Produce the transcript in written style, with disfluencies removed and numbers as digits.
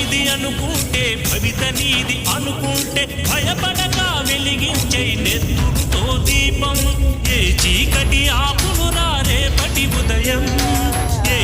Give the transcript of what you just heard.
నీది అనుకుంటే భవిత నీది అనుకుంటే భయపడగా వెలిగించే నెత్తురుతో దీపం ఏ చీకటి ఆపునురా రేపటి ఉదయం ఏ